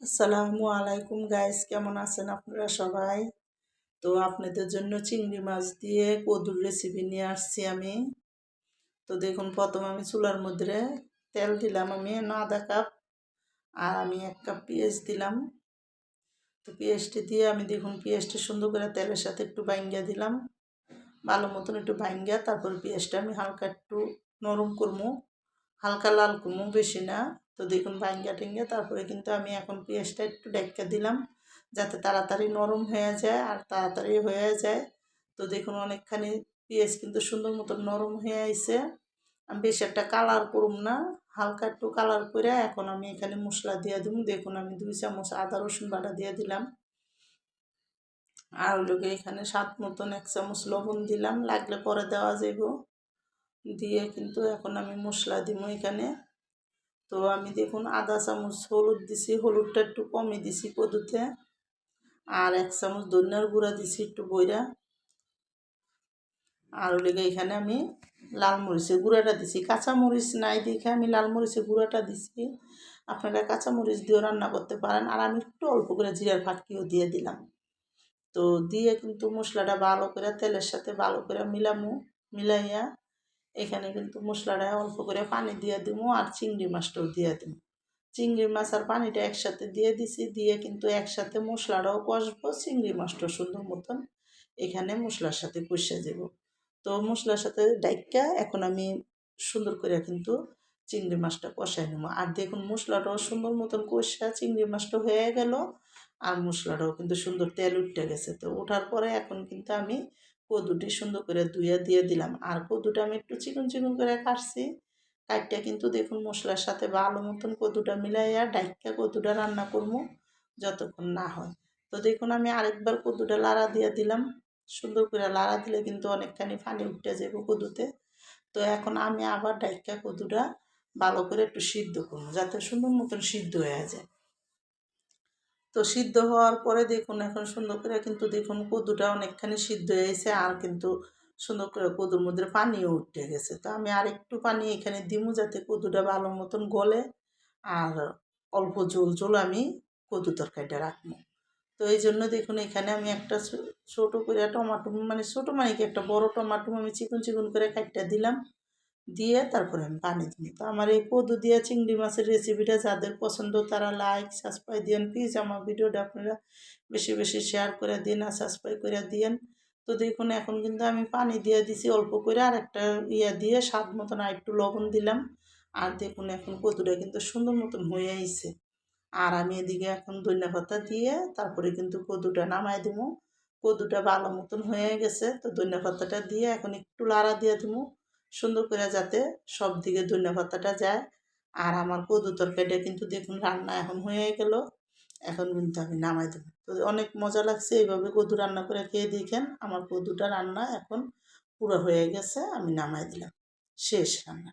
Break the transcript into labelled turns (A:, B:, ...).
A: আসসালামু আলাইকুম গাইস, কেমন আছেন আপনারা সবাই? তো আপনাদের জন্য চিংড়ি মাছ দিয়ে কদুর রেসিপি নিয়ে আসছি আমি। তো দেখুন, প্রথম আমি চুলার মধ্যে তেল দিলাম, আমি 1/2 কাপ। আর আমি 1 কাপ পেঁয়াজ দিলাম। তো পেঁয়াজটি দিয়ে আমি দেখুন পেঁয়াজটা সুন্দর করে তেলের সাথে একটু বাইঙ্গা দিলাম, ভালো মতন একটু বাইঙ্গা। তারপর পেঁয়াজটা আমি হালকা একটু নরম করবো, হালকা লাল করবো, বেশি না। তো দেখুন বাইঙ্গা টেঙ্গা, তারপরে কিন্তু আমি এখন পেঁয়াজটা একটু ডাইক্কা দিলাম যাতে তাড়াতাড়ি নরম হয়ে যায় আর তাড়াতাড়ি হয়ে যায়। তো দেখুন অনেকখানি পেঁয়াজ কিন্তু সুন্দর মতো নরম হয়ে আইছে। আমি বেশি একটা কালার করুম না, হালকা একটু কালার করে এখন আমি এখানে মশলা দিয়ে দিব। দেখুন আমি 2 চামচ আদা রসুন বাটা দিয়ে দিলাম। আর লোকে এখানে স্বাদ মতন 1 চামচ লবণ দিলাম, লাগলে পরে দেওয়া যাব। দিয়ে কিন্তু এখন আমি মশলা দিব এখানে। তো আমি দেখুন আধা চামচ হলুদ দিছি, হলুদটা একটু কমই দিছি কদুতে। আর 1 চামচ ধনিয়ার গুঁড়া দিছি একটু বইরা। আর ওদিকে এখানে আমি লাল মরিচের গুঁড়াটা দিছি, কাঁচা মরিচ নাই দেখে আমি লাল মরিচের গুঁড়াটা দিছি। আপনারা কাঁচা মরিচ দিয়েও রান্না করতে পারেন। আর আমি একটু অল্প করে জিরার ফাঁকিও দিয়ে দিলাম। তো দিয়ে কিন্তু মশলাটা ভালো করে তেলের সাথে ভালো করে মিলাইয়া এখানে কিন্তু মশলাটা অল্প করে পানি দিয়ে দিব আর চিংড়ি মাছটাও দিয়ে দিব। চিংড়ি মাছ আর পানিটা একসাথে দিয়ে দিছি, দিয়ে কিন্তু একসাথে মশলাটাও কষবো, চিংড়ি মাছটাও সুন্দর মতন এখানে মশলার সাথে কষে যাব। তো মশলার সাথে ডাইক্কা এখন আমি সুন্দর করে কিন্তু চিংড়ি মাছটা কষাই নেবো। আর দেখুন মশলাটাও সুন্দর মতন কষা চিংড়ি মাছটা হয়ে গেল। আর মশলাটাও কিন্তু সুন্দর তেল উঠে গেছে। তো ওঠার পরে এখন কিন্তু আমি কদুটি সুন্দর করে ধুয়ে দিয়ে দিলাম। আর কদুটা আমি একটু চিকন চিকন করে কাটছি, কাটটা কিন্তু দেখুন মশলার সাথে ভালো মতন কদুটা মিলাইয়া ডাইক্কা কদুটা রান্না করবো যতক্ষণ না হয়। তো দেখুন আমি আরেকবার কদুটা লাড়া দিয়ে দিলাম। সুন্দর করে লাড়া দিলে কিন্তু অনেকখানি পানি উঠে যাবে কদুতে। তো এখন আমি আবার ডাইক্কা কদুটা ভালো করে একটু সিদ্ধ করবো যাতে সুন্দর মতন সিদ্ধ হয়ে যায়। তো সিদ্ধ হওয়ার পরে দেখুন এখন সুন্দর করে কিন্তু দেখুন কদুটা অনেকখানি সিদ্ধ হয়েছে। আর কিন্তু সুন্দর করে কদুর মধ্যে পানিও উঠে গেছে। তো আমি আর একটু পানি এখানে দিমু যাতে কদুটা ভালো মতন গলে। আর অল্প ঝোল ঝোল আমি কদু তরকারিটা রাখবো। তো এই জন্য দেখুন এখানে আমি একটা ছোটো করে টমাটো, মানে ছোটো মানে কি একটা বড় টমাটো আমি চিকন চিকন করে কাটটা দিলাম। দিয়ে তারপরে আমি পানি দিই। তো আমার এই কদু দিয়া চিংড়ি মাছের রেসিপিটা যাদের পছন্দ তারা লাইক সাবস্ক্রাইব দিন প্লিজ। আমার ভিডিওটা আপনারা বেশি বেশি শেয়ার করে দিন আর সাবস্ক্রাইব করে দিন। তো দেখুন এখন কিন্তু আমি পানি দিয়ে দিছি অল্প করে, আর একটা দিয়ে স্বাদ মতন আর একটু লবণ দিলাম। আর দেখুন এখন কদুটা কিন্তু সুন্দর মতন হয়ে আইছে। আর আমি এদিকে এখন ধনিয়া পাতা দিয়ে তারপরে কিন্তু কদুটা নামাই দিব। কদুটা ভালো মতন হয়ে গেছে। তো ধনিয়া পাতাটা দিয়ে এখন একটু লাড়া দিয়ে দিব সুন্দর করে যাতে সব দিকে ধনিয়া পাতাটা যায়। আর আমার কদু তরকারিটা কিন্তু দেখুন রান্না এখন হয়ে গেল। এখন কিন্তু আমি নামাই দেবো। তো অনেক মজা লাগছে এইভাবে কদু রান্না করে খেয়ে দেখেন। আমার কদুটা রান্না এখন পুরো হয়ে গেছে, আমি নামাই দিলাম, শেষ রান্না।